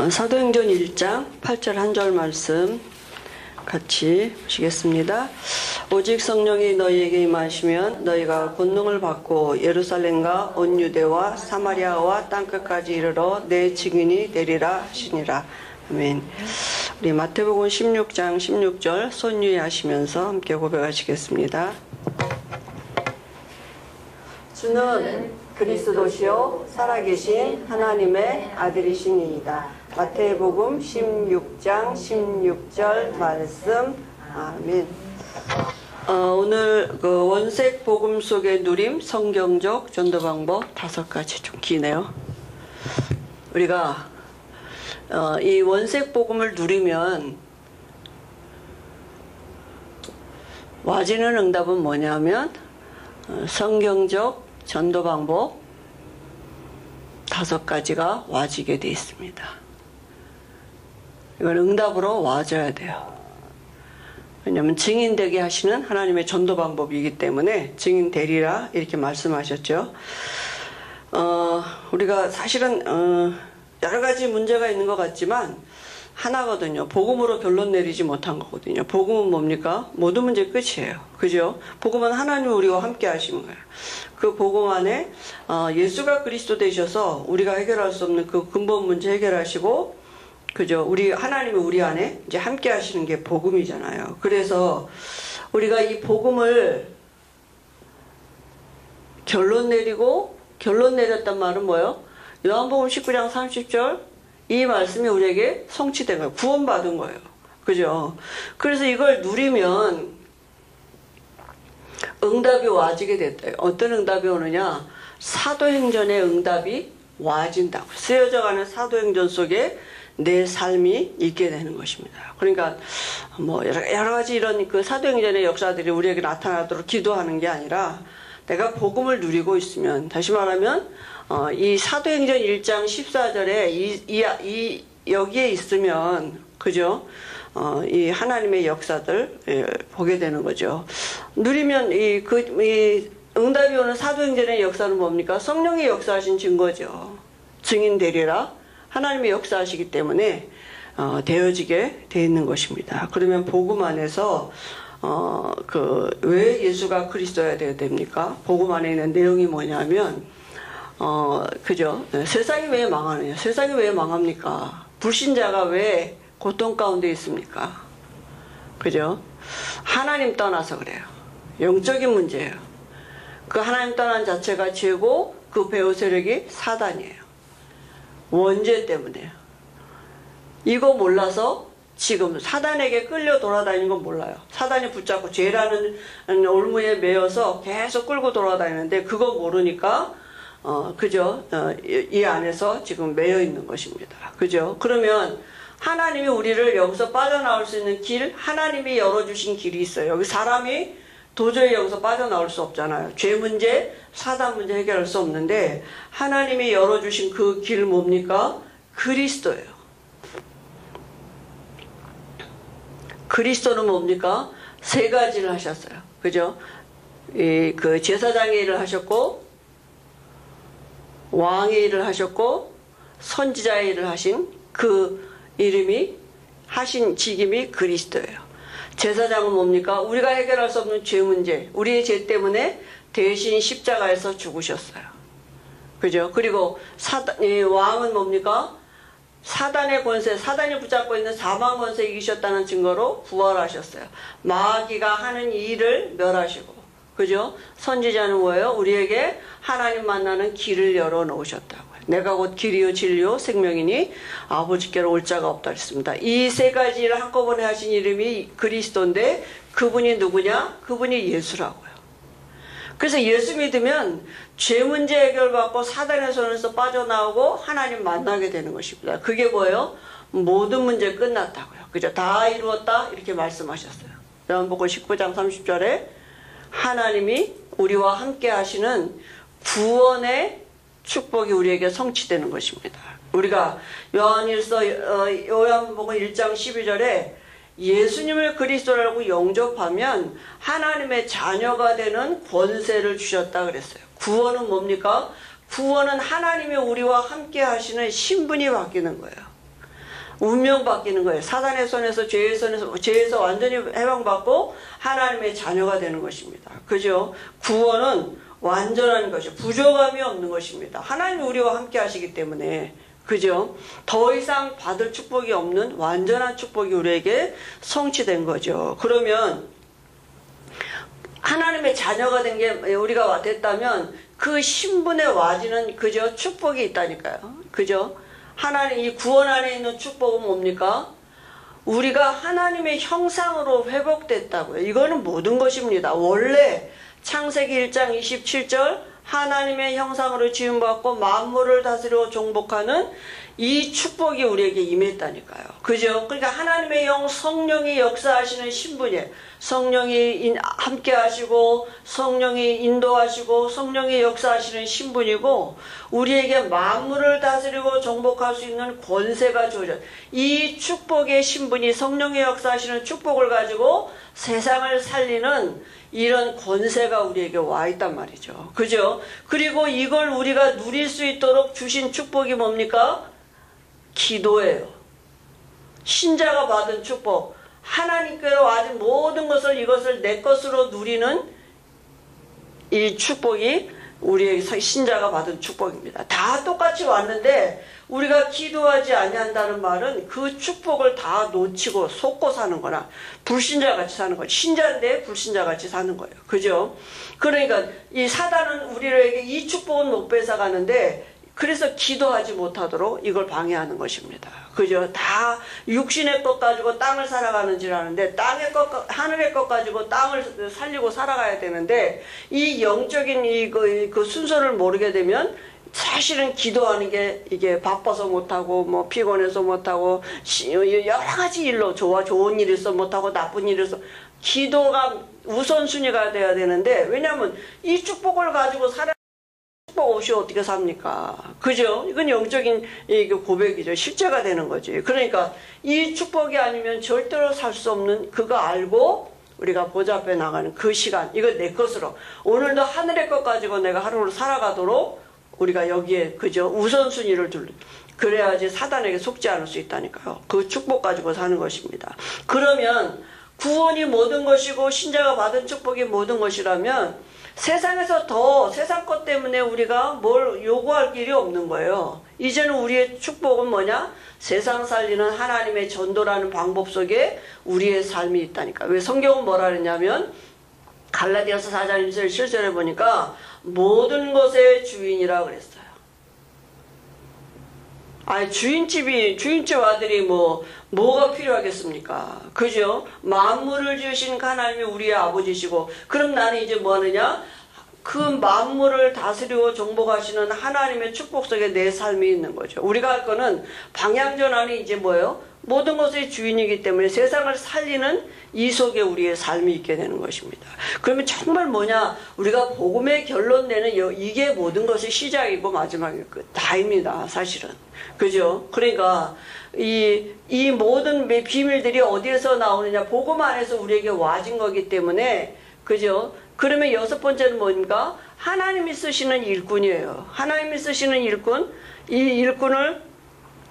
사도행전 1장 8절 한 절 말씀 같이 보시겠습니다. 오직 성령이 너희에게 임하시면 너희가 권능을 받고 예루살렘과 온 유대와 사마리아와 땅끝까지 이르러 내 증인이 되리라 하시니라. 아멘. 우리 마태복음 16장 16절 손 위에 하시면서 함께 고백하시겠습니다. 주는 그리스도시요 살아계신 하나님의 아들이시니이다. 마태복음 16장 16절 말씀. 아멘. 오늘 그 원색 복음 속의 누림 성경적 전도 방법 5가지. 좀 기네요. 우리가 이 원색 복음을 누리면 와지는 응답은 뭐냐면 성경적 전도 방법 5가지가 와지게 되어 있습니다. 이걸 응답으로 와줘야 돼요. 왜냐하면 증인되게 하시는 하나님의 전도 방법이기 때문에 증인 되리라 이렇게 말씀하셨죠. 우리가 사실은 여러 가지 문제가 있는 것 같지만 하나거든요. 복음으로 결론 내리지 못한 거거든요. 복음은 뭡니까? 모든 문제 끝이에요. 그죠? 복음은 하나님이 우리와 함께 하시는 거예요. 그 복음 안에 예수가 그리스도 되셔서 우리가 해결할 수 없는 그 근본 문제 해결하시고, 그죠? 하나님이 우리 안에 이제 함께 하시는 게 복음이잖아요. 그래서 우리가 이 복음을 결론 내렸단 말은 뭐예요? 요한복음 19장 30절 이 말씀이 우리에게 성취된 거예요. 구원받은 거예요. 그죠? 그래서 이걸 누리면 응답이 와지게 됐다. 어떤 응답이 오느냐? 사도행전의 응답이 와진다고. 쓰여져가는 사도행전 속에 내 삶이 있게 되는 것입니다. 그러니까 뭐 여러 가지 이런 그 사도행전의 역사들이 우리에게 나타나도록 기도하는 게 아니라 내가 복음을 누리고 있으면, 다시 말하면 이 사도행전 1장 14절에 여기에 있으면, 그죠? 이 하나님의 역사들 보게 되는 거죠. 누리면 이 응답이 오는 사도행전의 역사는 뭡니까? 성령의 역사하신 증거죠. 증인 되리라. 하나님의 역사하시기 때문에 되어지게 돼 있는 것입니다. 그러면 복음 안에서 왜 예수가 그리스도여야 됩니까? 복음 안에 있는 내용이 뭐냐면 그죠? 세상이 왜 망하느냐? 세상이 왜 망합니까? 불신자가 왜 고통 가운데 있습니까? 그죠? 하나님 떠나서 그래요. 영적인 문제예요. 그 하나님 떠난 자체가 죄고 그 배후 세력이 사단이에요. 원죄 때문에요. 이거 몰라서 지금 사단에게 끌려 돌아다니는 건 몰라요. 사단이 붙잡고 죄라는 올무에 매여서 계속 끌고 돌아다니는데 그거 모르니까 그죠? 이 안에서 지금 매여 있는 것입니다. 그죠? 그러면 하나님이 우리를 여기서 빠져나올 수 있는 길, 하나님이 열어주신 길이 있어요. 여기 사람이 도저히 여기서 빠져나올 수 없잖아요. 죄 문제, 사단 문제 해결할 수 없는데 하나님이 열어주신 그 길 뭡니까? 그리스도예요. 그리스도는 뭡니까? 3가지를 하셨어요. 그죠? 그 제사장의 일을 하셨고, 왕의 일을 하셨고, 선지자의 일을 하신 그 이름이, 하신 직임이 그리스도예요. 제사장은 뭡니까? 우리가 해결할 수 없는 죄 문제, 우리의 죄 때문에 대신 십자가에서 죽으셨어요. 그죠? 그리고 왕은 뭡니까? 사단의 권세, 사단이 붙잡고 있는 사망 권세 이기셨다는 증거로 부활하셨어요. 마귀가 하는 이 일을 멸하시고, 그죠? 선지자는 뭐예요? 우리에게 하나님 만나는 길을 열어놓으셨다고요. 내가 곧 길이요 진리요 생명이니 아버지께로 올 자가 없다 했습니다. 이 3가지를 한꺼번에 하신 이름이 그리스도인데 그분이 누구냐? 그분이 예수라고요. 그래서 예수 믿으면 죄 문제 해결받고 사단의 손에서 빠져나오고 하나님 만나게 되는 것입니다. 그게 뭐예요? 모든 문제 끝났다고요. 그죠? 다 이루었다 이렇게 말씀하셨어요. 요한복음 19장 30절에 하나님이 우리와 함께 하시는 구원의 축복이 우리에게 성취되는 것입니다. 우리가 요한복음 1장 12절에 예수님을 그리스도라고 영접하면 하나님의 자녀가 되는 권세를 주셨다 그랬어요. 구원은 뭡니까? 구원은 하나님이 우리와 함께 하시는 신분이 바뀌는 거예요. 운명 바뀌는 거예요. 사단의 손에서 죄에서 완전히 해방받고 하나님의 자녀가 되는 것입니다. 그죠? 구원은 완전한 것이요. 부족함이 없는 것입니다. 하나님이 우리와 함께 하시기 때문에. 그죠? 더 이상 받을 축복이 없는 완전한 축복이 우리에게 성취된 거죠. 그러면 하나님의 자녀가 된 게 우리가 됐다면 그 신분에 와지는 그저 축복이 있다니까요. 그죠? 하나님 이 구원 안에 있는 축복은 뭡니까? 우리가 하나님의 형상으로 회복됐다고요. 이거는 모든 것입니다. 원래 창세기 1장 27절 하나님의 형상으로 지음받고 만물을 다스리고 정복하는 이 축복이 우리에게 임했다니까요. 그죠? 그러니까 하나님의 영 성령이 역사하시는 신분이에요. 성령이 함께 하시고 성령이 인도하시고 성령이 역사하시는 신분이고 우리에게 만물을 다스리고 정복할 수 있는 권세가 주어져. 이 축복의 신분이 성령이 역사하시는 축복을 가지고 세상을 살리는 이런 권세가 우리에게 와 있단 말이죠. 그죠? 그리고 이걸 우리가 누릴 수 있도록 주신 축복이 뭡니까? 기도예요. 신자가 받은 축복. 하나님께로 와진 모든 것을 이것을 내 것으로 누리는 이 축복이 우리의 신자가 받은 축복입니다. 다 똑같이 왔는데 우리가 기도하지 아니한다는 말은 그 축복을 다 놓치고 속고 사는 거나 불신자같이 사는 거예요. 신자인데 불신자같이 사는 거예요. 그죠? 그러니까 이 사단은 우리에게 이 축복은 못 뺏어가는데 그래서 기도하지 못하도록 이걸 방해하는 것입니다. 그죠? 다 육신의 것 가지고 땅을 살아가는 줄 아는데 하늘의 것 가지고 땅을 살리고 살아가야 되는데 이 영적인 그 순서를 모르게 되면 사실은 기도하는 게 이게 바빠서 못하고 뭐 피곤해서 못하고 여러 가지 일로 좋은 일 있어 못하고 나쁜 일 있어 기도가 우선순위가 돼야 되는데 왜냐하면 이 축복을 가지고 축복 없이 어떻게 삽니까? 그죠? 이건 영적인 고백이죠. 실제가 되는 거지. 그러니까 이 축복이 아니면 절대로 살 수 없는 그거 알고 우리가 보좌 앞에 나가는 그 시간 이거 내 것으로 오늘도 하늘의 것 가지고 내가 하루를 살아가도록 우리가 여기에 그죠? 우선순위를 그래야지 사단에게 속지 않을 수 있다니까요. 그 축복 가지고 사는 것입니다. 그러면 구원이 모든 것이고 신자가 받은 축복이 모든 것이라면 세상에서 더 세상 것 때문에 우리가 뭘 요구할 일이 없는 거예요. 이제는 우리의 축복은 뭐냐? 세상 살리는 하나님의 전도라는 방법 속에 우리의 삶이 있다니까. 왜 성경은 뭐라 그랬냐면 갈라디아서 4장 1절 7절에 보니까 모든 것의 주인이라 그랬어요. 아니 주인집 아들이 뭐가 필요하겠습니까? 그죠? 만물을 지으신 하나님이 우리의 아버지시고 그럼 나는 이제 뭐 하느냐? 그 만물을 다스리고 정복하시는 하나님의 축복 속에 내 삶이 있는 거죠. 우리가 할 거는 방향전환이 이제 뭐예요? 모든 것의 주인이기 때문에 세상을 살리는 이 속에 우리의 삶이 있게 되는 것입니다. 그러면 정말 뭐냐? 우리가 복음의 결론 내는 이게 모든 것의 시작이고 마지막이고 다입니다. 사실은. 그죠? 그러니까 이 모든 비밀들이 어디에서 나오느냐? 복음 안에서 우리에게 와진 거기 때문에 그죠? 그러면 여섯 번째는 뭡니까? 하나님이 쓰시는 일꾼이에요. 하나님이 쓰시는 일꾼, 이 일꾼을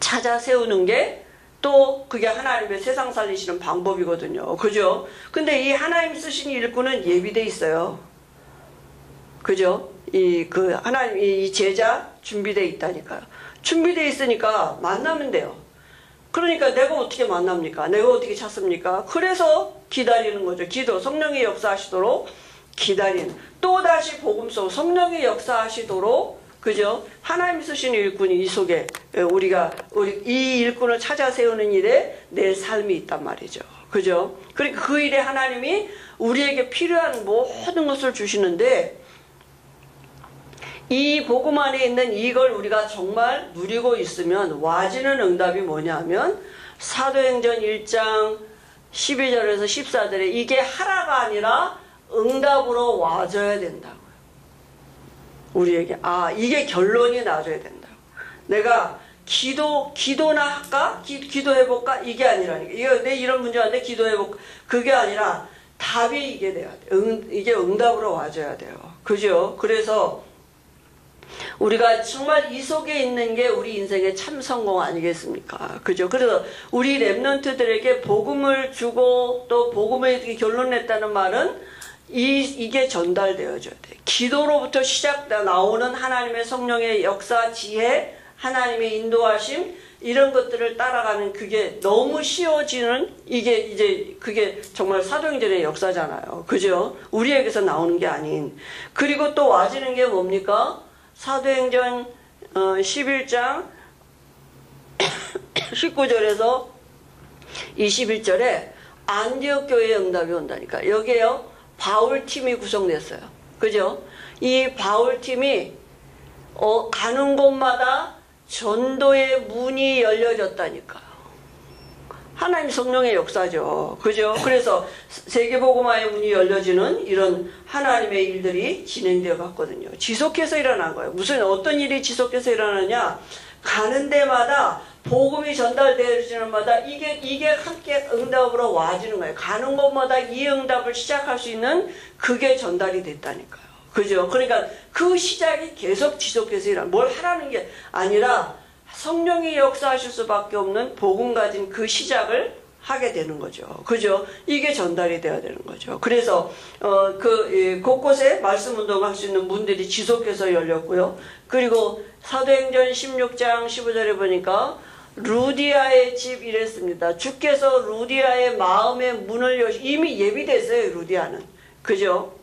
찾아 세우는 게 또 그게 하나님의 세상 살리시는 방법이거든요. 그죠? 근데 이 하나님 쓰신 일꾼은 예비돼 있어요. 그죠? 하나님, 이 제자 준비돼 있다니까요. 준비돼 있으니까 만나면 돼요. 그러니까 내가 어떻게 만납니까? 내가 어떻게 찾습니까? 그래서 기다리는 거죠. 기도, 성령이 역사하시도록 기다리는. 또다시 복음 속 성령이 역사하시도록 그죠? 하나님 쓰신 일꾼이 이 속에 이 일꾼을 찾아 세우는 일에 내 삶이 있단 말이죠. 그죠? 그러니까 그 일에 하나님이 우리에게 필요한 모든 것을 주시는데 이 복음 안에 있는 이걸 우리가 정말 누리고 있으면 와지는 응답이 뭐냐면 사도행전 1장 12절에서 14절에 이게 하라가 아니라 응답으로 와줘야 된다고요. 우리에게 이게 결론이 나줘야 된다고. 내가 기도나 할까? 기도해볼까? 이게 아니라니까. 내 이런 문제가 있는데 기도해볼까? 그게 아니라 답이 이게 돼야 돼. 이게 응답으로 와줘야 돼요. 그죠? 그래서 우리가 정말 이 속에 있는 게 우리 인생의 참 성공 아니겠습니까? 그죠? 그래서 우리 랩런트들에게 복음을 주고 또 복음을 결론냈다는 말은 이게 전달되어져야 돼. 기도로부터 시작 나오는 하나님의 성령의 역사, 지혜, 하나님의 인도하심, 이런 것들을 따라가는 그게 너무 쉬워지는 이게 이제 그게 정말 사도행전의 역사잖아요. 그죠? 우리에게서 나오는 게 아닌. 그리고 또 와지는 게 뭡니까? 사도행전 11장 19절에서 21절에 안디옥 교회의 응답이 온다니까. 여기에요. 바울 팀이 구성됐어요. 그죠? 이 바울 팀이 가는 곳마다 전도의 문이 열려졌다니까요. 하나님 성령의 역사죠. 그죠? 그래서 세계복음화의 문이 열려지는 이런 하나님의 일들이 진행되어 갔거든요. 지속해서 일어난 거예요. 무슨 어떤 일이 지속해서 일어나냐? 가는 데마다 복음이 전달되어지는 마다 이게 함께 응답으로 와지는 거예요. 가는 곳마다 이 응답을 시작할 수 있는 그게 전달이 됐다니까요. 그죠? 그러니까 그 시작이 계속 지속해서 일어나. 뭘 하라는 게 아니라 성령이 역사하실 수밖에 없는 복음 가진 그 시작을 하게 되는 거죠. 그죠? 이게 전달이 되어야 되는 거죠. 그래서 곳곳에 말씀 운동을 할 수 있는 문들이 지속해서 열렸고요. 그리고 사도행전 16장 15절에 보니까 루디아의 집 이랬습니다. 주께서 루디아의 마음의 문을 이미 예비됐어요. 루디아는. 그죠?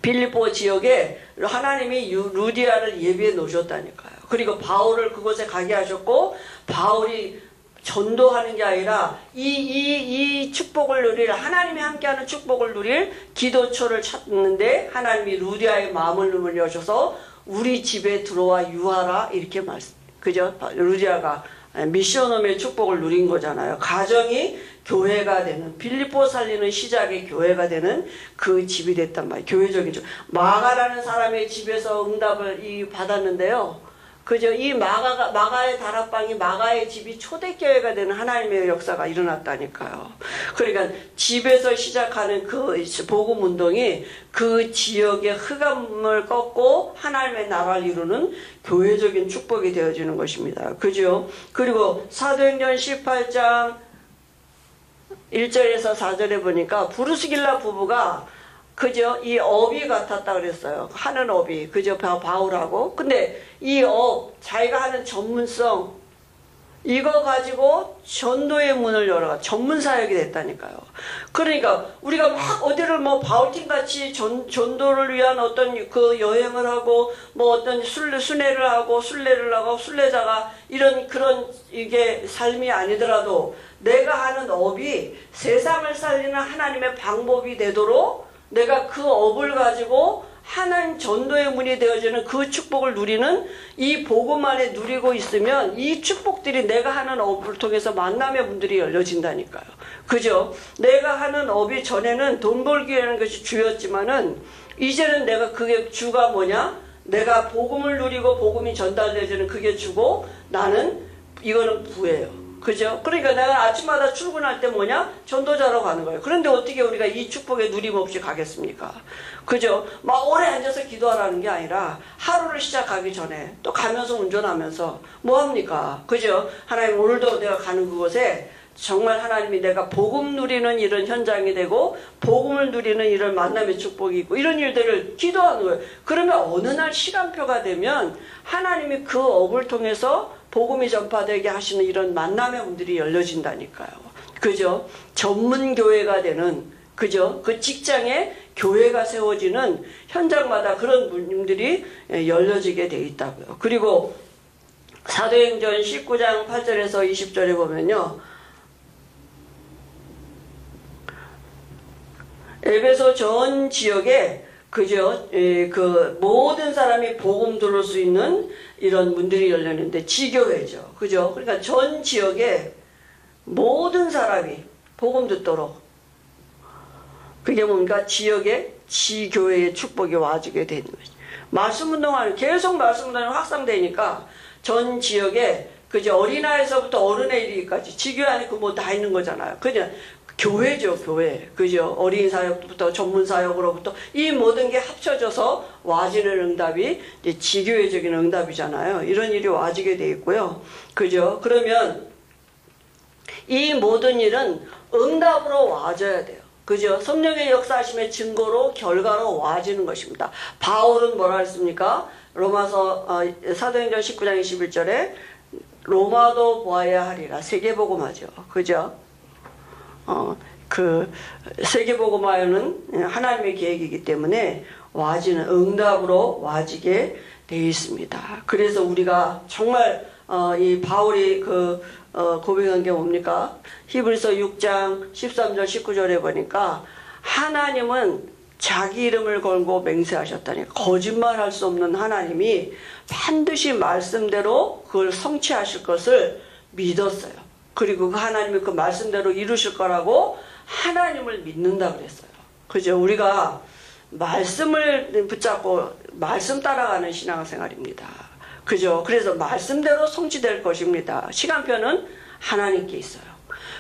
빌립보 지역에 하나님이 루디아를 예비해 놓으셨다니까요. 그리고 바울을 그곳에 가게 하셨고, 바울이 전도하는 게 아니라 이 축복을 누릴, 하나님이 함께하는 축복을 누릴 기도처를 찾는데 하나님이 루디아의 마음을 여셔서 우리 집에 들어와 유하라 이렇게 말씀. 그죠? 루디아가 미션홈의 축복을 누린 거잖아요. 가정이 교회가 되는, 빌립보 살리는 시작의 교회가 되는 그 집이 됐단 말이에요. 교회적인 집. 마가라는 사람의 집에서 응답을 받았는데요. 그죠? 이 마가의 다락방이, 마가의 집이 초대교회가 되는 하나님의 역사가 일어났다니까요. 그러니까 집에서 시작하는 그 복음 운동이 그 지역의 흑암을 꺾고 하나님의 나라를 이루는 교회적인 축복이 되어지는 것입니다. 그죠? 그리고 사도행전 18장 1절에서 4절에 보니까 브루스길라 부부가 그죠? 이 업이 같았다 그랬어요. 하는 업이. 그죠? 바울하고. 근데 이 자기가 하는 전문성, 이거 가지고 전도의 문을 열어가 전문 사역이 됐다니까요. 그러니까 우리가 막 어디를 바울팀 같이 전도를 위한 어떤 그 여행을 하고 어떤 순례를 하고 순례자가 그런 이게 삶이 아니더라도 내가 하는 업이 세상을 살리는 하나님의 방법이 되도록 내가 그 업을 가지고 하나님 전도의 문이 되어지는 그 축복을 누리는 이 복음 안에 누리고 있으면 이 축복들이 내가 하는 업을 통해서 만남의 문들이 열려진다니까요. 그죠? 내가 하는 업이 전에는 돈 벌기라는 것이 주였지만은 이제는 내가 그게 주가 뭐냐? 내가 복음을 누리고 복음이 전달되어지는 그게 주고 나는 이거는 부예요. 그죠? 그러니까 내가 아침마다 출근할 때 뭐냐? 전도자로 가는 거예요. 그런데 어떻게 우리가 이 축복에 누림 없이 가겠습니까? 그죠? 막 오래 앉아서 기도하라는 게 아니라 하루를 시작하기 전에 또 가면서 운전하면서 뭐 합니까? 그죠? 하나님 오늘도 내가 가는 그곳에 정말 하나님이 내가 복음 누리는 이런 현장이 되고 복음을 누리는 이런 만남의 축복이 있고 이런 일들을 기도하는 거예요. 그러면 어느 날 시간표가 되면 하나님이 그 업을 통해서 복음이 전파되게 하시는 이런 만남의 문들이 열려진다니까요. 그죠? 전문교회가 되는, 그죠? 그 직장에 교회가 세워지는 현장마다 그런 문들이 열려지게 돼 있다고요. 그리고 사도행전 19장 8절에서 20절에 보면요. 에베소 전 지역에 그죠? 그 모든 사람이 복음 들을 수 있는 이런 문들이 열렸는데 지교회죠. 그죠? 그러니까 전 지역에 모든 사람이 복음 듣도록 그게 뭡니까? 지역에 지교회의 축복이 와주게 되는 거죠. 말씀 운동하는 계속 말씀 운동이 확산되니까 전 지역에 그죠? 어린아이에서부터 어른에 이르기까지 지교회 안에 그 뭐 다 있는 거잖아요. 그죠? 교회죠, 교회. 그죠? 어린이 사역부터 전문 사역으로부터 이 모든 게 합쳐져서 와지는 응답이 이제 지교회적인 응답이잖아요. 이런 일이 와지게 돼 있고요. 그죠? 그러면 이 모든 일은 응답으로 와져야 돼요. 그죠? 성령의 역사하심의 증거로 결과로 와지는 것입니다. 바울은 뭐라 했습니까? 로마서 사도행전 19장 21절에 로마도 보아야 하리라. 세계복음화죠. 그죠? 그 세계복음화는 하나님의 계획이기 때문에 와지는 응답으로 와지게 되어 있습니다. 그래서 우리가 정말 이 바울이 고백한 게 뭡니까? 히브리서 6장 13절 19절에 보니까 하나님은 자기 이름을 걸고 맹세하셨다니 거짓말할 수 없는 하나님이 반드시 말씀대로 그걸 성취하실 것을 믿었어요. 그리고 그 하나님이 그 말씀대로 이루실 거라고 하나님을 믿는다 그랬어요. 그죠? 우리가 말씀을 붙잡고 말씀 따라가는 신앙생활입니다. 그죠? 그래서 말씀대로 성취될 것입니다. 시간표는 하나님께 있어요.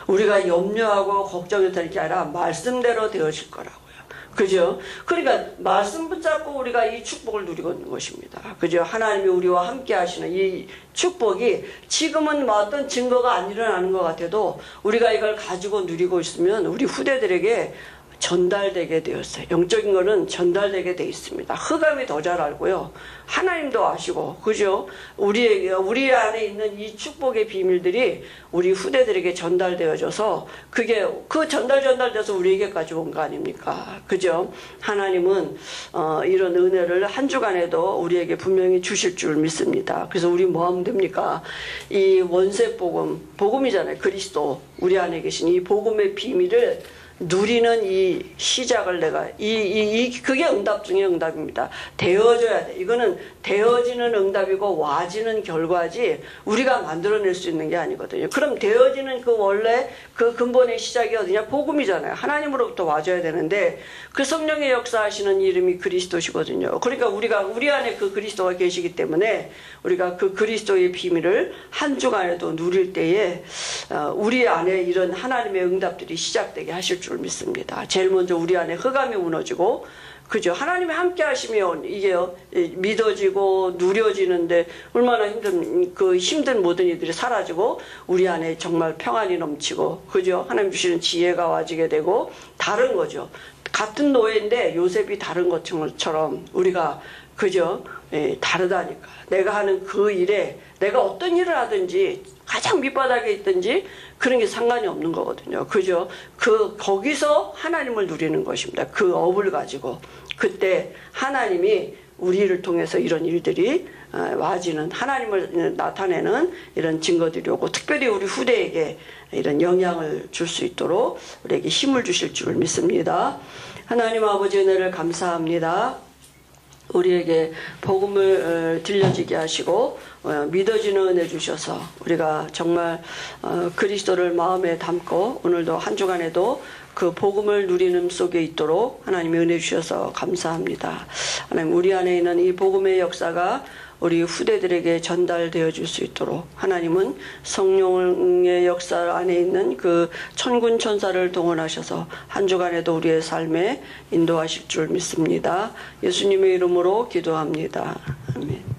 우리가 염려하고 걱정했다는 게 아니라 말씀대로 되어질 거라고요. 그죠? 그러니까 말씀 붙잡고 우리가 이 축복을 누리고 있는 것입니다. 그죠? 하나님이 우리와 함께 하시는 이 축복이 지금은 뭐 어떤 증거가 안 일어나는 것 같아도 우리가 이걸 가지고 누리고 있으면 우리 후대들에게 전달되게 되었어요. 영적인 거는 전달되게 돼 있습니다. 흑암이 더 잘 알고요. 하나님도 아시고, 그죠? 우리 안에 있는 이 축복의 비밀들이 우리 후대들에게 전달되어져서 그 전달돼서 우리에게까지 온 거 아닙니까? 그죠? 하나님은 이런 은혜를 한 주간에도 우리에게 분명히 주실 줄 믿습니다. 그래서 우리 뭐 하면 됩니까? 이 원세 복음이잖아요. 그리스도 우리 안에 계신 이 복음의 비밀을 누리는 이 시작을 그게 응답 중에 응답입니다. 되어져야 돼. 이거는 되어지는 응답이고 와지는 결과지 우리가 만들어낼 수 있는 게 아니거든요. 그럼 되어지는 그 원래 그 근본의 시작이 어디냐? 복음이잖아요. 하나님으로부터 와줘야 되는데 그 성령의 역사하시는 이름이 그리스도시거든요. 그러니까 우리 안에 그 그리스도가 계시기 때문에 우리가 그 그리스도의 비밀을 한 주간에도 누릴 때에 우리 안에 이런 하나님의 응답들이 시작되게 하실 줄 믿습니다. 제일 먼저 우리 안에 흑암이 무너지고, 그죠? 하나님이 함께 하시면 이게 믿어지고 누려지는데 얼마나 힘든 모든 일들이 사라지고 우리 안에 정말 평안이 넘치고, 그죠? 하나님 주시는 지혜가 와지게 되고 다른 거죠. 같은 노예인데 요셉이 다른 것처럼 우리가, 그죠? 다르다니까. 내가 하는 그 일에 내가 어떤 일을 하든지 가장 밑바닥에 있든지 그런 게 상관이 없는 거거든요. 그죠? 거기서 하나님을 누리는 것입니다. 그 업을 가지고. 그때 하나님이 우리를 통해서 이런 일들이 와지는, 하나님을 나타내는 이런 증거들이 오고, 특별히 우리 후대에게 이런 영향을 줄 수 있도록 우리에게 힘을 주실 줄 믿습니다. 하나님 아버지 은혜를 감사합니다. 우리에게 복음을 들려지게 하시고 믿어지는 은혜 주셔서 우리가 정말 그리스도를 마음에 담고 오늘도 한 주간에도 그 복음을 누리는 속에 있도록 하나님의 은혜 주셔서 감사합니다. 하나님, 우리 안에 있는 이 복음의 역사가 우리 후대들에게 전달되어 줄 수 있도록 하나님은 성령의 역사 안에 있는 그 천군 천사를 동원하셔서 한 주간에도 우리의 삶에 인도하실 줄 믿습니다. 예수님의 이름으로 기도합니다. 아멘.